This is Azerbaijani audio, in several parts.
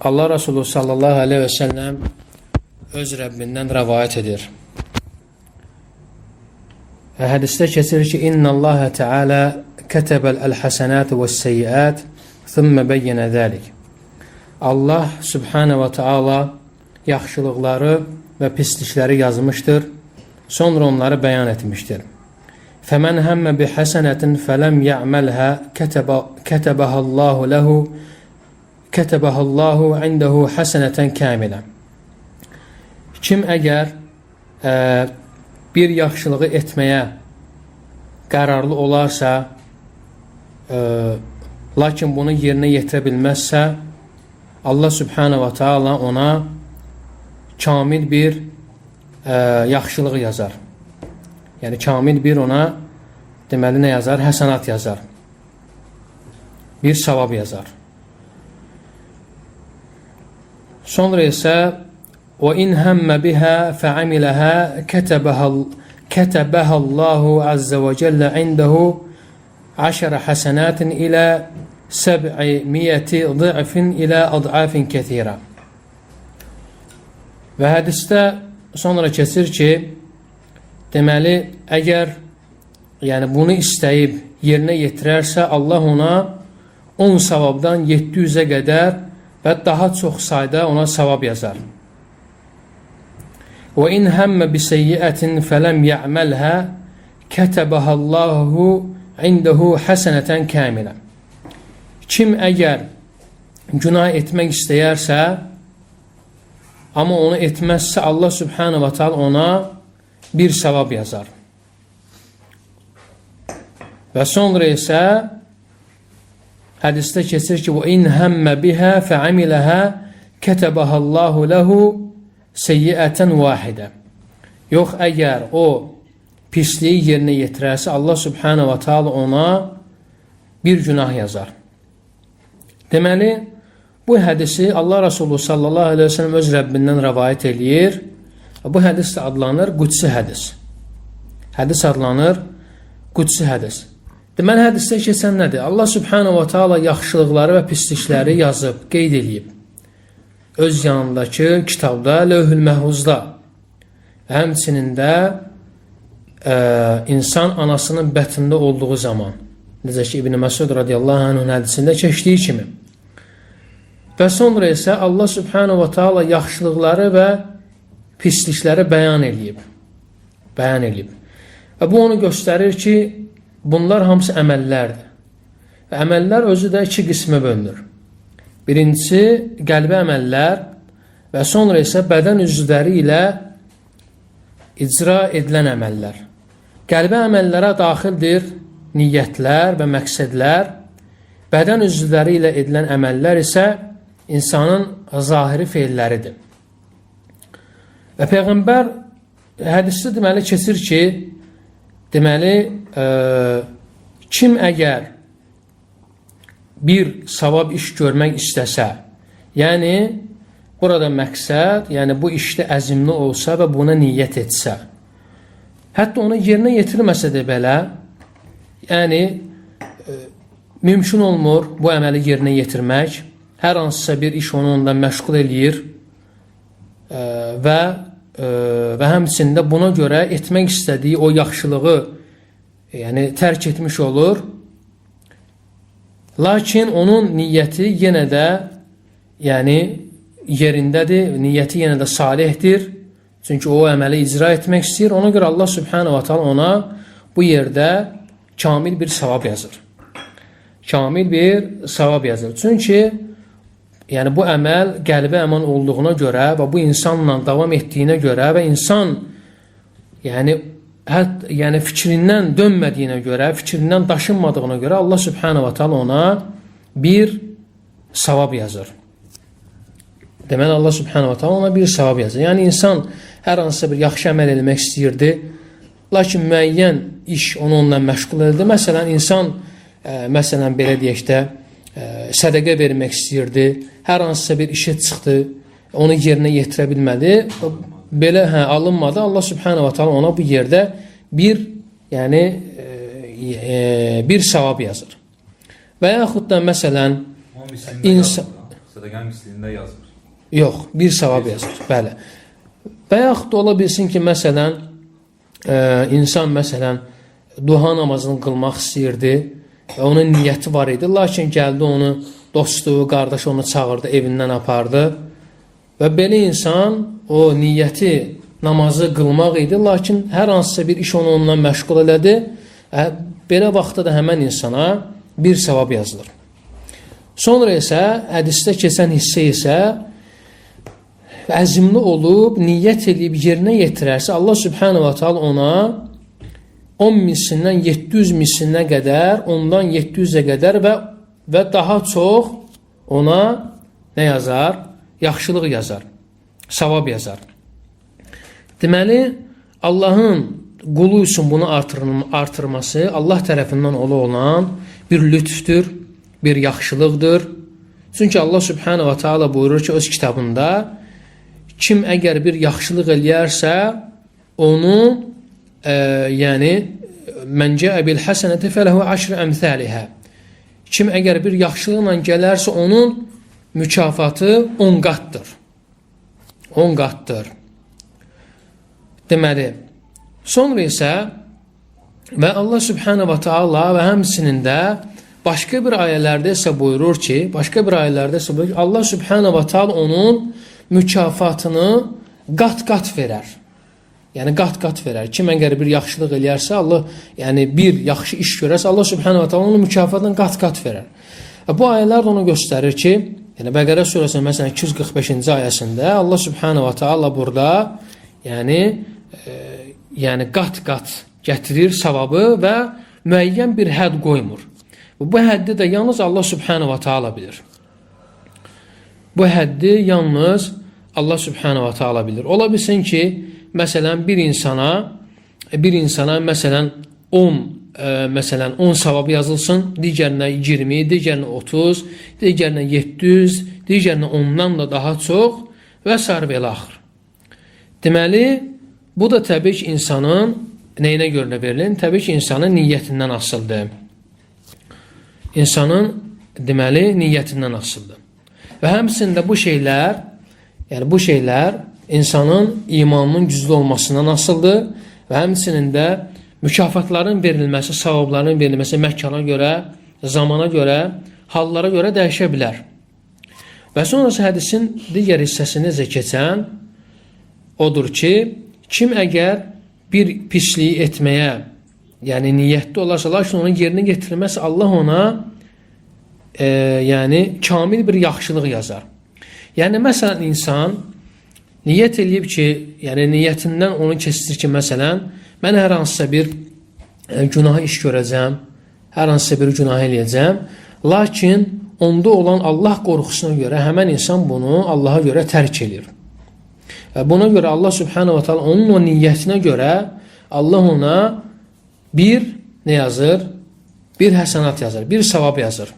Allah Resulü sallallahu aleyhi ve sellem öz Rəbbindən rəvayət edir. Hədisdə keçir ki, İnna Allah Teala kətəbəl əl-həsənət və s-seyyiət thümmə bəyyənə zəlik. Allah Subhanahu wa Taala yaxşılıqları və pislikləri yazmışdır, sonra onları bəyan etmişdir. Fəmən həmmə bi həsənətin fələm ya'məlhə kətəbəhəllahu ləhu kətəbəhəllahu indəhu həsənətən kəmilə. Kim əgər bir yaxşılığı etməyə qərarlı olarsa, lakin bunu yerinə yetirə bilməzsə, Allah Subhanahu wa Taala ona kamil bir yaxşılıq yazar. Yəni, kamil bir ona deməli nə yazar? Həsənat yazar. Bir savab yazar. Sonra isə وَإِنْ هَمَّ بِهَا فَعَمِلَهَا كَتَبَهَا اللّٰهُ عَزَّ وَجَلَّ عِنْدَهُ 10 حَسَنَاتٍ إِلَى 700 ضِعْفٍ إِلَى أَضْعَافٍ كَثِيرًا. Və hədisdə sonra keçir ki, deməli, əgər bunu istəyib yerinə yetirərsə, Allah ona 10 savabdan 700-ə qədər və daha çox sayda ona savab yazar. وَإِنْ هَمَّ بِسَيِّئَةٍ فَلَمْ يَعْمَلْهَا كَتَبَهَا اللّٰهُ عِنْدَهُ حَسَنَةً كَامِلًا. Kim əgər günah etmək istəyərsə, amma onu etməzsə, Allah Subhanahu wa Taala ona bir savab yazar. Və sonra isə hədisdə keçir ki, وَإِنْ هَمَّ بِهَا فَعَمِلَهَا كَتَبَهَا اللّٰهُ لَهُ seyyiətən vahidə. Yox, əgər o pisliyi yerinə yetirərsə, Allah Subhanahu wa Taala ona bir günah yazar. Deməli, bu hədisi Allah Resulü sallallahu aleyhi ve sellem öz Rəbbindən rəvayət eləyir. Bu hədis də adlanır Qudsi hədis. Hədis adlanır Qudsi hədis. Deməli, hədisdə keçən nədir? Allah Subhanahu wa Taala yaxşılıqları və pislikləri yazıb, qeyd eləyib. Öz yanındakı kitabda, Lövhül Məhfuzda. Həmçinin də insan anasının bətnində olduğu zaman, necə ki İbn Məsud radiyallahu anh'ın hədisində keçdiyi kimi. Və sonra isə Allah Subhanahu wa Taala yaxşılıqları və pislikləri bəyan eləyib. Bəyan eləyib. Və bu onu göstərir ki, bunlar hamısı əməllərdir. Və əməllər özü də 2 qismə bölünür. Birincisi, qəlbi əməllər və sonra isə bədən üzvləri ilə icra edilən əməllər. Qəlbi əməllərə daxildir niyyətlər və məqsədlər, bədən üzvləri ilə edilən əməllər isə insanın zahiri feilləridir. Və Peyğəmbər hədisdə deməli keçir ki, deməli, kim əgər bir savab iş görmək istəsə, yəni burada məqsəd, yəni bu işdə əzimli olsa və buna niyyət etsə, hətta onu yerinə yetirməsə də belə, yəni mümkün olmur bu əməli yerinə yetirmək, hər hansısa bir iş onu ondan məşğul eləyir və həmçində buna görə etmək istədiyi o yaxşılığı yəni tərk etmiş olur. Lakin onun niyyəti yenə də yəni yerindədir, niyyəti yenə də salihdir. Çünki o əməli icra etmək istəyir. Ona görə Allah Subhanahu wa Taala ona bu yerdə kamil bir savab yazır. Kamil bir savab yazır. Çünki yəni bu əməl qəlbi əməl olduğuna görə və bu insanla davam etdiyinə görə və insan yəni fikrindən dönmədiyinə görə, fikrindən daşınmadığına görə Allah Subhanahu wa Taala ona bir savab yazır. Deməli, Allah Subhanahu wa Taala ona bir savab yazır. Yəni, insan hər hansısa bir yaxşı əməl eləmək istəyirdi, lakin müəyyən iş onu ondan məşğul edirdi. Məsələn, insan, belə deyək də, sədəqə vermək istəyirdi, hər hansısa bir işə çıxdı, onu yerinə yetirə bilmədi. Belə alınmadı. Allah Subhanahu wa Taala ona bu yerdə bir savab yazır. Və yaxud da məsələn Sədəqənin mislində yazmır. Yox, bir savab yazır. Bəli. Və yaxud da ola bilsin ki, məsələn, insan məsələn duha namazını qılmaq istəyirdi və onun niyyəti var idi, lakin gəldi onu dostu, qardaşı onu çağırdı, evindən apardı və belə insan o niyyəti namazı qılmaq idi, lakin hər hansısa bir iş onu ondan məşğul elədi. Belə vaxtda da həmən insana bir savab yazılır. Sonra isə hədisdə keçən hissə isə əzimli olub, niyyət edib yerinə yetirərsə, Allah Subhanahu wa Ta'ala ona 10 mislindən 700 mislinə qədər, ondan 700-ə qədər və daha çox ona nə yazar? Yaxşılıq yazar, savab yazar. Deməli, Allahın qulu üçün bunu artırması Allah tərəfindən olan bir lütfdür, bir yaxşılıqdır. Çünki Allah Subhanahu wa Ta'ala buyurur ki, öz kitabında kim əgər bir yaxşılıq eləyərsə, onu yəni mən cəə bil həsənəti fələhu əşrə əmthəlihə. Kim əgər bir yaxşılıqla gələrsə, onun mükafatı 10 qatdır. 10 qatdır. Deməli, sonra isə və Allah Subhanahu wa Ta'ala və həmçinin də başqa bir ayələrdə isə buyurur ki, Allah Subhanahu wa Ta'ala onun mükafatını qat-qat verər. Yəni qat-qat verər. Kim əgər bir yaxşılıq eləyərsə, Allah, yəni bir yaxşı iş görərsə, Allah Subhanahu wa Ta'ala onun mükafatını qat-qat verər. Bu ayələr onu göstərir ki, yəni Bəqərə surəsinin məsələn 245-ci ayəsində Allah Subhanahu wa Ta'ala burada yəni qat-qat gətirir savabı və müəyyən bir hədd qoymur. Bu həddi də yalnız Allah Subhanahu wa Ta'ala bilir. Bu həddi yalnız Allah Subhanahu wa Ta'ala bilir. Ola bilsin ki, məsələn bir insana məsələn 10 savab yazılsın, digərinə 20, digərinə 30, digərinə 700, digərinə 10-dan da daha çox və s. belə axır. Deməli, bu da təbii ki, insanın nəyinə görə verilir? Təbii ki, insanın niyyətindən asılıdır. İnsanın, deməli, niyyətindən asılıdır. Və həmçində bu şeylər insanın imanının güclü olmasından asılıdır və həmçinin də mükafatların verilməsi, savabların verilməsi məkana görə, zamana görə, hallara görə dəyişə bilər. Və sonrası hədisin digər hissəsini necə keçən odur ki, kim əgər bir pisliyi etməyə, yəni niyyətli olarsa, lakin onun yerinə getirilməsi Allah ona yəni kamil bir yaxşılıq yazar. Yəni məsələn insan niyyət eləyib ki, yəni niyyətindən onu keçirir ki, məsələn mən hər hansısa bir günah iş görəcəm, hər hansısa bir günah eləyəcəm, lakin onda olan Allah qorxusuna görə həmən insan bunu Allaha görə tərk edir. Və buna görə Allah Subhanahu wa Ta'ala onun o niyyətinə görə Allah ona bir nə yazır? Bir həsənat yazır, bir savab yazır.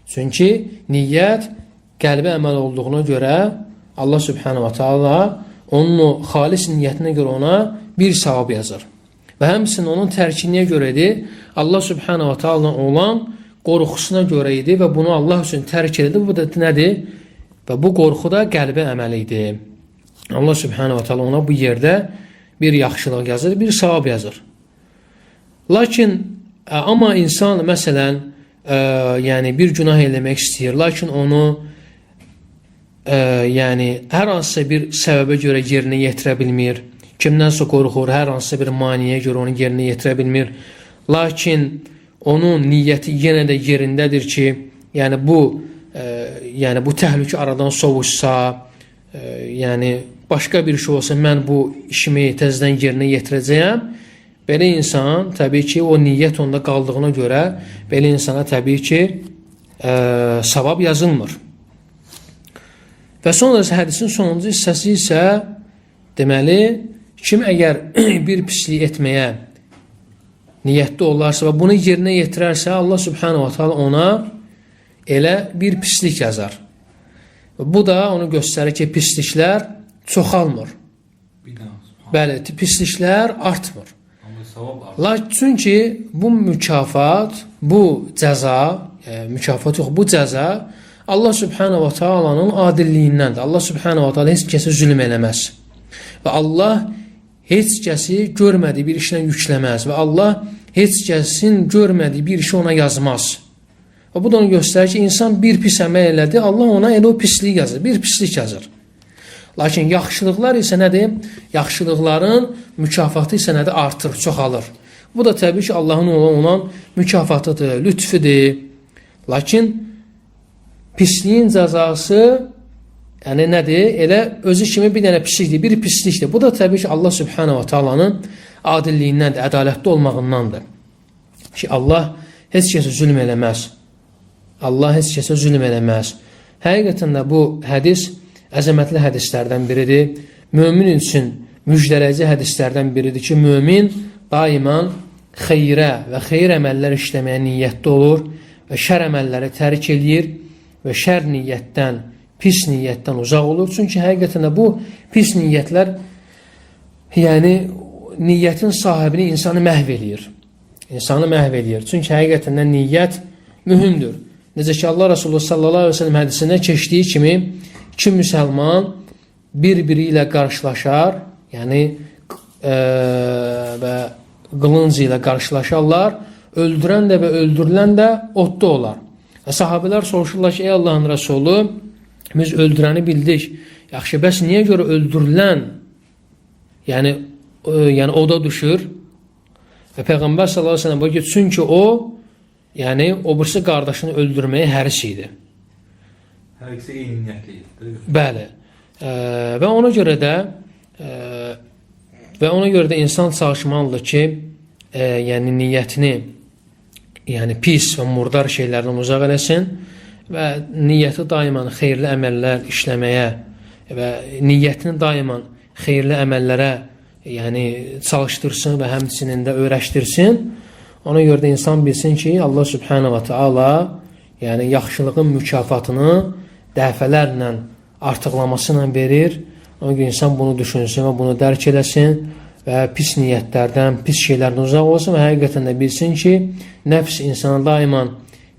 Çünki niyyət qəlbi əməl olduğuna görə Allah Subhanahu wa Ta'ala onun o xalis niyyətinə görə ona bir savab yazır. Və həmçinin onun tərkiniyə görə idi, Allah Subhanahu wa Ta'ala olan qorxusuna görə idi və bunu Allah üçün tərk edildi. Bu da nədir? Və bu qorxu da qəlbi əməl idi. Allah Subhanahu wa Ta'ala ona bu yerdə bir yaxşılıq yazır, bir savab yazır. Lakin amma insan məsələn yəni bir günah eləmək istəyir, lakin onu yəni hər hansısa bir səbəbə görə yerinə yetirə bilmir. Kimdənsə qorxur, hər hansısa bir maniyə görə onu yerinə yetirə bilmir. Lakin onun niyyəti yenə də yerindədir ki, yəni bu təhlükə aradan sovuşsa, yəni başqa bir şey olsa, mən bu işimi təzədən yerinə yetirəcəyəm. Belə insan, təbii ki, o niyyət onda qaldığına görə, belə insana təbii ki, savab yazılmır. Və sonra hədisin sonuncu hissəsi isə, deməli, kim əgər bir pislik etməyə niyyətli olarsa və bunu yerinə yetirərsə, Allah Subhanahu wa Ta'ala ona elə bir pislik yazar. Bu da onu göstərir ki, pisliklər çoxalmır. Bəli, pisliklər artmır. Çünki bu mükafat, bu cəza, mükafat yox, bu cəza Allah Subhanahu wa Taala'nın adilliyindəndir. Allah Subhanahu wa Taala heç kəsə zülm eləməz. Və Allah heç kəsi görmədiyi bir işlə yükləməz. Və Allah heç kəsin görmədiyi bir işi ona yazmaz. Və bu da onu göstərir ki, insan bir pis əməl elədi, Allah ona elə o pisliyi yazır, bir pislik yazır. Lakin yaxşılıqlar isə nədir? Yaxşılıqların mükafatı isə nədir? Artır, çoxalır. Bu da təbii ki, Allahın olan mükafatıdır, lütfüdür. Lakin pisliyin cəzası yəni nədir? Elə özü kimi bir dənə pislikdir, bir pislikdir. Bu da təbii ki, Allah Subhanahu wa Taala'nın adilliyindəndir, ədalətli olmağındandır. Ki, Allah heç kəsə zülm eləməz. Allah heç kəsə zülm eləməz. Həqiqətən də bu hədis əzəmətli hədislərdən biridir. Mömin üçün müjdələyici hədislərdən biridir ki, mömin daima xeyrə və xeyr əməllər işləməyə niyyətli olur və şər əməlləri tərk eləyir və şər niyyətdən, pis niyyətdən uzaq olur. Çünki həqiqətən də bu pis niyyətlər yəni niyyətin sahibini insanı məhv eləyir. İnsanı məhv eləyir. Çünki həqiqətən də niyyət mühümdür. Necə ki, Allah Resulü sallallahu aleyhi ve sellem hədisində keçdiyi kimi iki müsəlman bir-biri ilə qarşılaşar, yəni və qılınc ilə qarşılaşarlar, öldürən də və öldürülən də odda olar. Və sahabələr soruşurlar ki, ey Allahın Resulü, biz öldürəni bildik. Yaxşı, bəs niyə görə öldürülən yəni oda düşür? Və Peyğəmbər sallallahu aleyhi ve sellem buyurur ki, çünki o yəni o birisi qardaşını öldürməyə həris idi. Hər ikisi eyni niyyətli. Bəli. Və ona görə də insan çalışmalıdır ki, yəni niyyətini yəni pis və murdar şeylərdən uzaq eləsin və niyyəti daima xeyirli əməllər işləməyə və niyyətini daima xeyirli əməllərə yəni çalışdırsın və həmçinin də öyrəşdirsin. Ona görə də insan bilsin ki, Allah Subhanahu wa Taala yəni yaxşılığın mükafatını dəfələrlə artıqlaması ilə verir. Ona görə insan bunu düşünsün və bunu dərk eləsin və pis niyyətlərdən, pis şeylərdən uzaq olsun və həqiqətən də bilsin ki, nəfs insana daima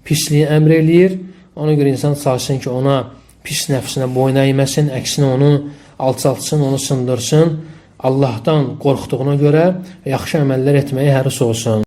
pisliyi əmr eləyir. Ona görə insan çalışsın ki, ona pis nəfsinə boyun əyməsin, əksinə onu alçaltsın, onu sındırsın. Allahdan qorxduğuna görə yaxşı əməllər etməyə həris olsun.